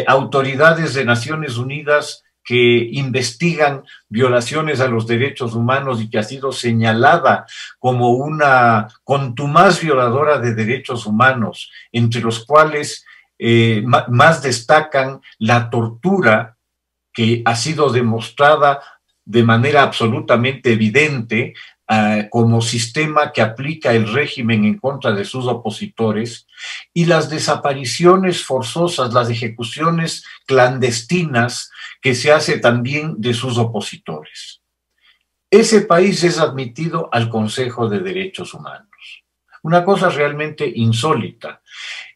autoridades de Naciones Unidas que investigan violaciones a los derechos humanos y que ha sido señalada como una contumaz violadora de derechos humanos, entre los cuales más destacan la tortura, que ha sido demostrada de manera absolutamente evidente como sistema que aplica el régimen en contra de sus opositores, y las desapariciones forzosas, las ejecuciones clandestinas que se hace también de sus opositores. Ese país es admitido al Consejo de Derechos Humanos. Una cosa realmente insólita.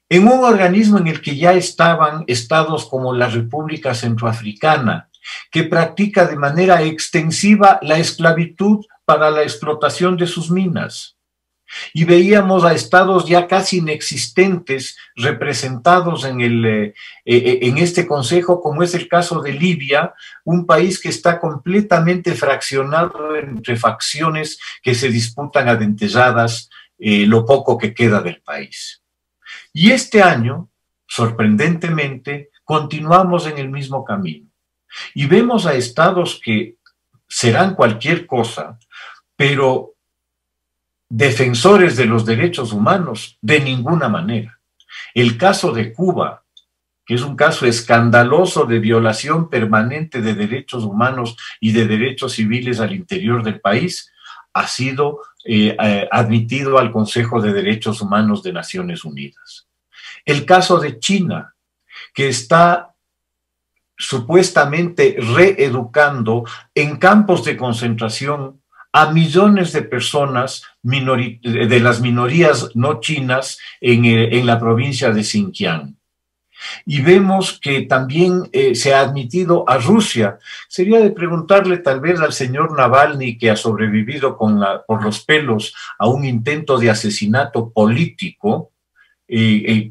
En un organismo en el que ya estaban estados como la República Centroafricana, que practica de manera extensiva la esclavitud para la explotación de sus minas. Y veíamos a estados ya casi inexistentes representados en este consejo, como es el caso de Libia, un país que está completamente fraccionado entre facciones que se disputan a dentelladas lo poco que queda del país. Y este año, sorprendentemente, continuamos en el mismo camino. Y vemos a estados que serán cualquier cosa, pero defensores de los derechos humanos de ninguna manera. El caso de Cuba, que es un caso escandaloso de violación permanente de derechos humanos y de derechos civiles al interior del país, ha sido admitido al Consejo de Derechos Humanos de Naciones Unidas. El caso de China, que está supuestamente reeducando en campos de concentración a millones de personas de las minorías no chinas en la provincia de Xinjiang. Y vemos que también se ha admitido a Rusia. Sería de preguntarle tal vez al señor Navalny, que ha sobrevivido por los pelos a un intento de asesinato político,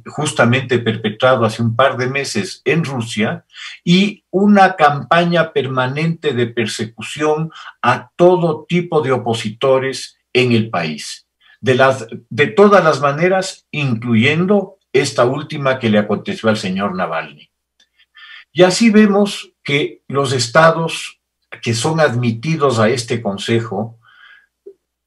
justamente perpetrado hace un par de meses en Rusia, y una campaña permanente de persecución a todo tipo de opositores en el país, de todas las maneras, incluyendo esta última que le aconteció al señor Navalny. Y así vemos que los estados que son admitidos a este consejo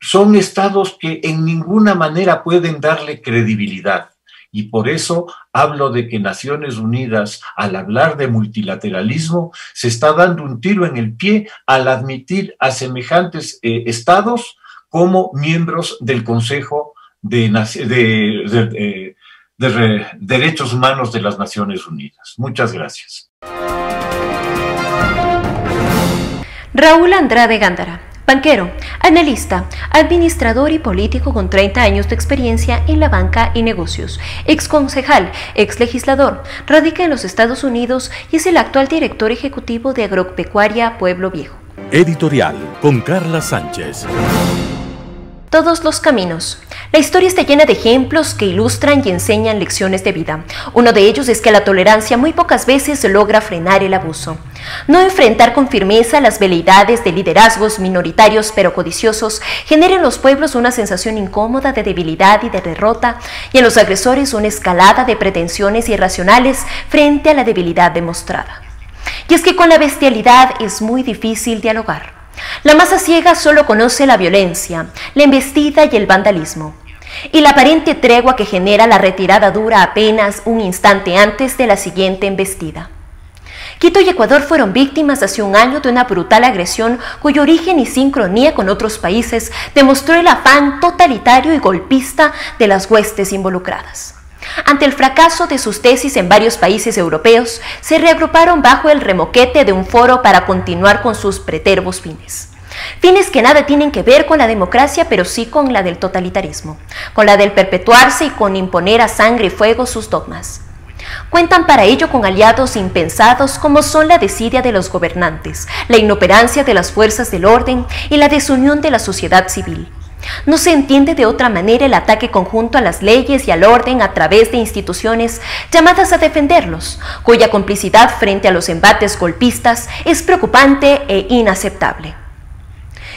son estados que en ninguna manera pueden darle credibilidad. Y por eso hablo de que Naciones Unidas, al hablar de multilateralismo, se está dando un tiro en el pie al admitir a semejantes estados como miembros del Consejo de Derechos Humanos de las Naciones Unidas. Muchas gracias. Raúl Andrade Gándara, banquero, analista, administrador y político con 30 años de experiencia en la banca y negocios, exconcejal, exlegislador, radica en los Estados Unidos y es el actual director ejecutivo de Agropecuaria Pueblo Viejo. Editorial con Carla Sánchez. Todos los caminos. La historia está llena de ejemplos que ilustran y enseñan lecciones de vida. Uno de ellos es que la tolerancia muy pocas veces logra frenar el abuso. No enfrentar con firmeza las veleidades de liderazgos minoritarios pero codiciosos genera en los pueblos una sensación incómoda de debilidad y de derrota, y en los agresores una escalada de pretensiones irracionales frente a la debilidad demostrada. Y es que con la bestialidad es muy difícil dialogar. La masa ciega solo conoce la violencia, la embestida y el vandalismo, y la aparente tregua que genera la retirada dura apenas un instante antes de la siguiente embestida. Quito y Ecuador fueron víctimas hace un año de una brutal agresión cuyo origen y sincronía con otros países demostró el afán totalitario y golpista de las huestes involucradas. Ante el fracaso de sus tesis en varios países europeos, se reagruparon bajo el remoquete de un foro para continuar con sus pretervos fines. Fines que nada tienen que ver con la democracia, pero sí con la del totalitarismo, con la del perpetuarse y con imponer a sangre y fuego sus dogmas. Cuentan para ello con aliados impensados como son la desidia de los gobernantes, la inoperancia de las fuerzas del orden y la desunión de la sociedad civil. No se entiende de otra manera el ataque conjunto a las leyes y al orden a través de instituciones llamadas a defenderlos, cuya complicidad frente a los embates golpistas es preocupante e inaceptable.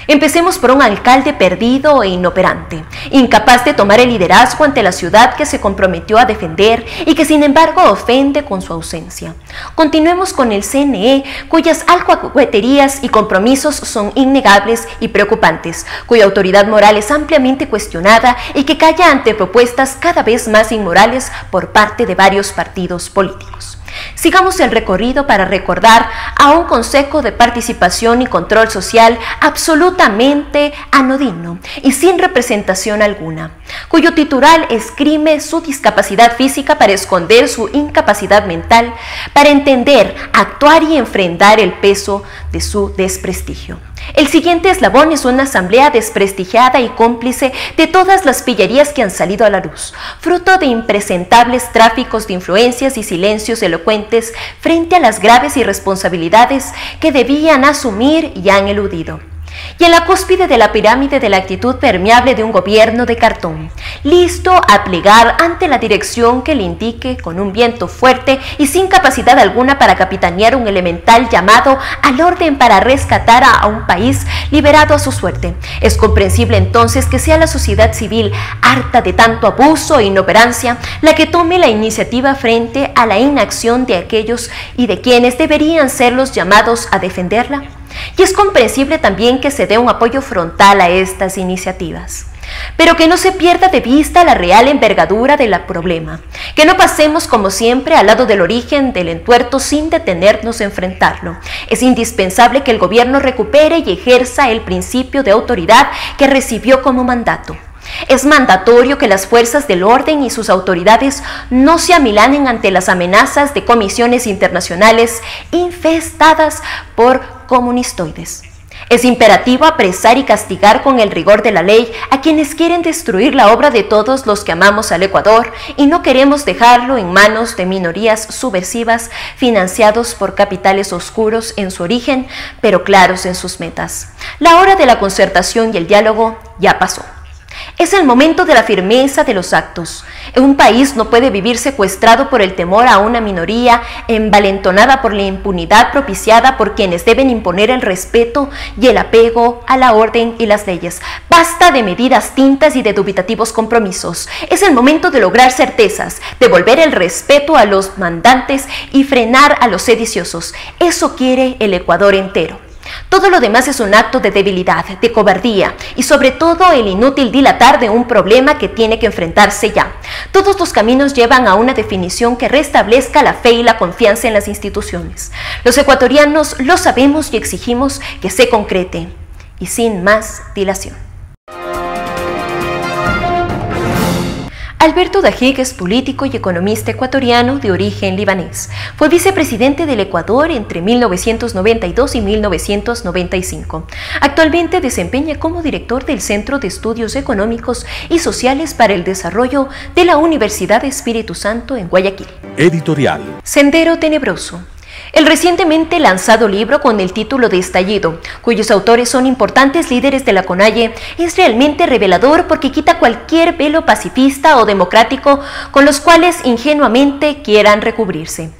Empecemos por un alcalde perdido e inoperante, incapaz de tomar el liderazgo ante la ciudad que se comprometió a defender y que sin embargo ofende con su ausencia. Continuemos con el CNE, cuyas alcahueterías y compromisos son innegables y preocupantes, cuya autoridad moral es ampliamente cuestionada y que calla ante propuestas cada vez más inmorales por parte de varios partidos políticos. Sigamos el recorrido para recordar a un Consejo de Participación y Control Social absolutamente anodino y sin representación alguna, cuyo titular esgrime su discapacidad física para esconder su incapacidad mental, para entender, actuar y enfrentar el peso de su desprestigio. El siguiente eslabón es una asamblea desprestigiada y cómplice de todas las pillerías que han salido a la luz, fruto de impresentables tráficos de influencias y silencios elocuentes frente a las graves irresponsabilidades que debían asumir y han eludido. Y en la cúspide de la pirámide de la actitud permeable de un gobierno de cartón, listo a plegar ante la dirección que le indique con un viento fuerte y sin capacidad alguna para capitanear un elemental llamado al orden para rescatar a un país liberado a su suerte. Es comprensible entonces que sea la sociedad civil, harta de tanto abuso e inoperancia, la que tome la iniciativa frente a la inacción de aquellos y de quienes deberían ser los llamados a defenderla. Y es comprensible también que se dé un apoyo frontal a estas iniciativas, pero que no se pierda de vista la real envergadura del problema, que no pasemos como siempre al lado del origen del entuerto sin detenernos a enfrentarlo. Es indispensable que el gobierno recupere y ejerza el principio de autoridad que recibió como mandato. Es mandatorio que las fuerzas del orden y sus autoridades no se amilanen ante las amenazas de comisiones internacionales infestadas por comunistoides. Es imperativo apresar y castigar con el rigor de la ley a quienes quieren destruir la obra de todos los que amamos al Ecuador y no queremos dejarlo en manos de minorías subversivas financiados por capitales oscuros en su origen, pero claros en sus metas. La hora de la concertación y el diálogo ya pasó. Es el momento de la firmeza de los actos. Un país no puede vivir secuestrado por el temor a una minoría, envalentonada por la impunidad propiciada por quienes deben imponer el respeto y el apego a la orden y las leyes. Basta de medidas tintas y de dubitativos compromisos. Es el momento de lograr certezas, devolver el respeto a los mandantes y frenar a los sediciosos. Eso quiere el Ecuador entero. Todo lo demás es un acto de debilidad, de cobardía y sobre todo el inútil dilatar de un problema que tiene que enfrentarse ya. Todos los caminos llevan a una definición que restablezca la fe y la confianza en las instituciones. Los ecuatorianos lo sabemos y exigimos que se concrete y sin más dilación. Alberto Dajig es político y economista ecuatoriano de origen libanés. Fue vicepresidente del Ecuador entre 1992 y 1995. Actualmente desempeña como director del Centro de Estudios Económicos y Sociales para el Desarrollo de la Universidad Espíritu Santo en Guayaquil. Editorial. Sendero Tenebroso. El recientemente lanzado libro con el título de Estallido, cuyos autores son importantes líderes de la CONAIE, es realmente revelador porque quita cualquier velo pacifista o democrático con los cuales ingenuamente quieran recubrirse.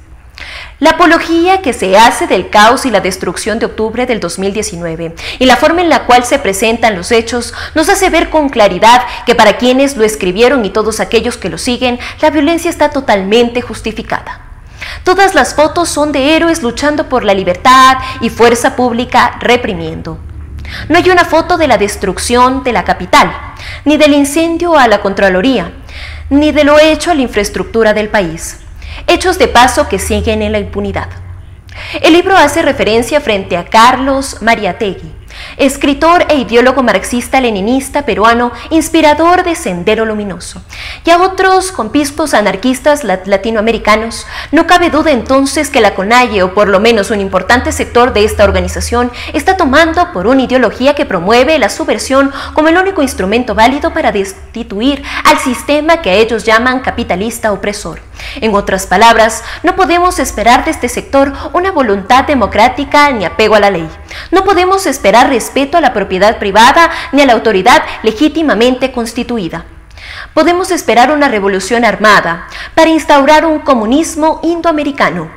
La apología que se hace del caos y la destrucción de octubre del 2019 y la forma en la cual se presentan los hechos nos hace ver con claridad que para quienes lo escribieron y todos aquellos que lo siguen, la violencia está totalmente justificada. Todas las fotos son de héroes luchando por la libertad y fuerza pública reprimiendo. No hay una foto de la destrucción de la capital, ni del incendio a la Contraloría, ni de lo hecho a la infraestructura del país. Hechos de paso que siguen en la impunidad. El libro hace referencia frente a Carlos Mariátegui, escritor e ideólogo marxista-leninista peruano, inspirador de Sendero Luminoso, y a otros compispos anarquistas latinoamericanos. No cabe duda entonces que la CONAIE, o por lo menos un importante sector de esta organización, está tomando por una ideología que promueve la subversión como el único instrumento válido para destituir al sistema que ellos llaman capitalista opresor. En otras palabras, no podemos esperar de este sector una voluntad democrática ni apego a la ley. No podemos esperar respeto a la propiedad privada ni a la autoridad legítimamente constituida. Podemos esperar una revolución armada para instaurar un comunismo indoamericano,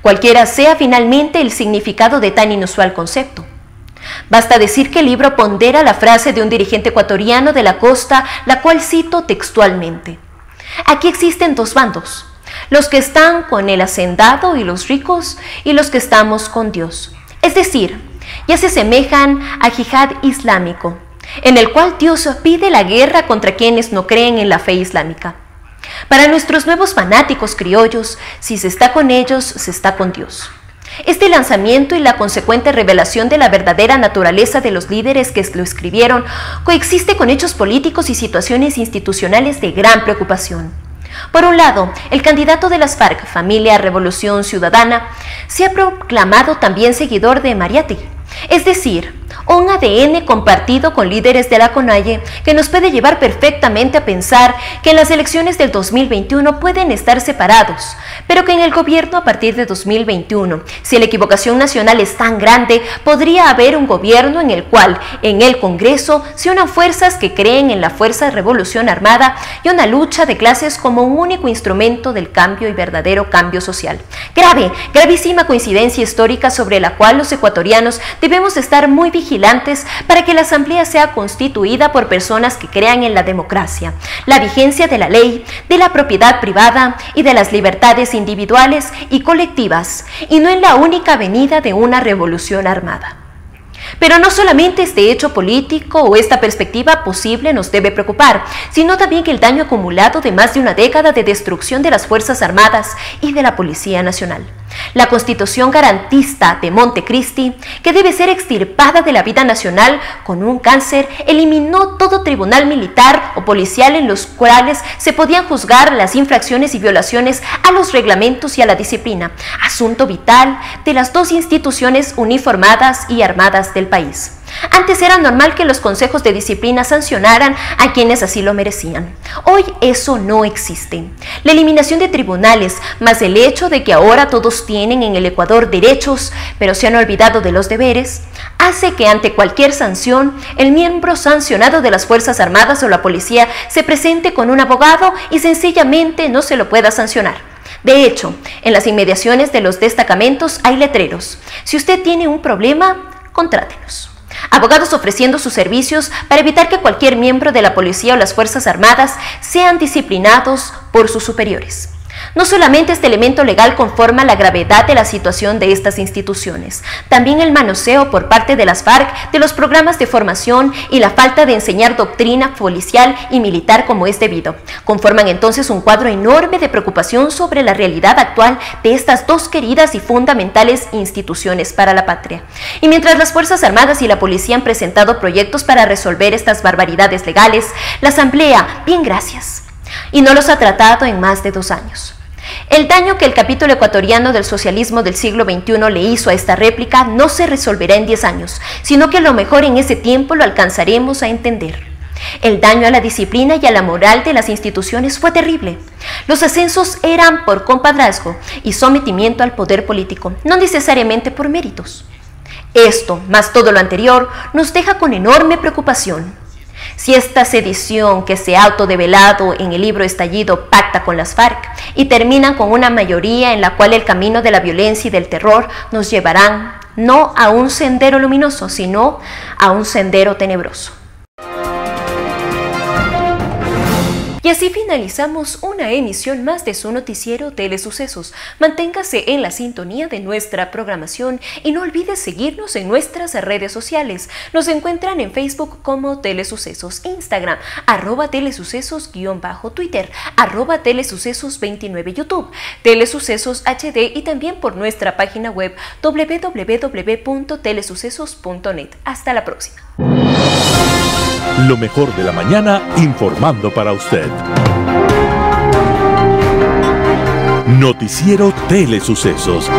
cualquiera sea finalmente el significado de tan inusual concepto. Basta decir que el libro pondera la frase de un dirigente ecuatoriano de la costa, la cual cito textualmente. Aquí existen dos bandos, los que están con el hacendado y los ricos y los que estamos con Dios. Es decir, ya se asemejan al yihad islámico, en el cual Dios pide la guerra contra quienes no creen en la fe islámica. Para nuestros nuevos fanáticos criollos, si se está con ellos, se está con Dios. Este lanzamiento y la consecuente revelación de la verdadera naturaleza de los líderes que lo escribieron coexiste con hechos políticos y situaciones institucionales de gran preocupación. Por un lado, el candidato de las FARC, Familia Revolución Ciudadana, se ha proclamado también seguidor de Mariátegui, es decir, un ADN compartido con líderes de la CONAIE que nos puede llevar perfectamente a pensar que en las elecciones del 2021 pueden estar separados, pero que en el gobierno a partir de 2021, si la equivocación nacional es tan grande, podría haber un gobierno en el cual en el Congreso se unan fuerzas que creen en la fuerza de revolución armada y una lucha de clases como un único instrumento del cambio y verdadero cambio social. Gravísima coincidencia histórica sobre la cual los ecuatorianos debemos estar muy vigilantes para que la Asamblea sea constituida por personas que crean en la democracia, la vigencia de la ley, de la propiedad privada y de las libertades individuales y colectivas, y no en la única venida de una revolución armada. Pero no solamente este hecho político o esta perspectiva posible nos debe preocupar, sino también que el daño acumulado de más de una década de destrucción de las Fuerzas Armadas y de la Policía Nacional. La Constitución garantista de Montecristi, que debe ser extirpada de la vida nacional con un cáncer, eliminó todo tribunal militar o policial en los cuales se podían juzgar las infracciones y violaciones a los reglamentos y a la disciplina, asunto vital de las dos instituciones uniformadas y armadas del país. Antes era normal que los consejos de disciplina sancionaran a quienes así lo merecían. Hoy eso no existe. La eliminación de tribunales, más el hecho de que ahora todos tienen en el Ecuador derechos, pero se han olvidado de los deberes, hace que ante cualquier sanción, el miembro sancionado de las Fuerzas Armadas o la policía se presente con un abogado y sencillamente no se lo pueda sancionar. De hecho, en las inmediaciones de los destacamentos hay letreros. Si usted tiene un problema, contrátenos. Abogados ofreciendo sus servicios para evitar que cualquier miembro de la policía o las Fuerzas Armadas sean disciplinados por sus superiores. No solamente este elemento legal conforma la gravedad de la situación de estas instituciones, también el manoseo por parte de las FARC de los programas de formación y la falta de enseñar doctrina policial y militar como es debido, conforman entonces un cuadro enorme de preocupación sobre la realidad actual de estas dos queridas y fundamentales instituciones para la patria. Y mientras las Fuerzas Armadas y la Policía han presentado proyectos para resolver estas barbaridades legales, la Asamblea, bien gracias, y no los ha tratado en más de 2 años. El daño que el capítulo ecuatoriano del socialismo del siglo XXI le hizo a esta réplica no se resolverá en 10 años, sino que a lo mejor en ese tiempo lo alcanzaremos a entender. El daño a la disciplina y a la moral de las instituciones fue terrible. Los ascensos eran por compadrazgo y sometimiento al poder político, no necesariamente por méritos. Esto, más todo lo anterior, nos deja con enorme preocupación. Si esta sedición que se ha autodevelado en el libro Estallido pacta con las FARC y terminan con una mayoría en la cual el camino de la violencia y del terror nos llevarán no a un sendero luminoso, sino a un sendero tenebroso. Y así finalizamos una emisión más de su noticiero Telesucesos. Manténgase en la sintonía de nuestra programación y no olvide seguirnos en nuestras redes sociales. Nos encuentran en Facebook como Telesucesos, Instagram, @telesucesos_Twitter, @telesucesos29, YouTube, Telesucesos HD y también por nuestra página web www.telesucesos.net. Hasta la próxima. Lo mejor de la mañana informando para usted. Noticiero Telesucesos.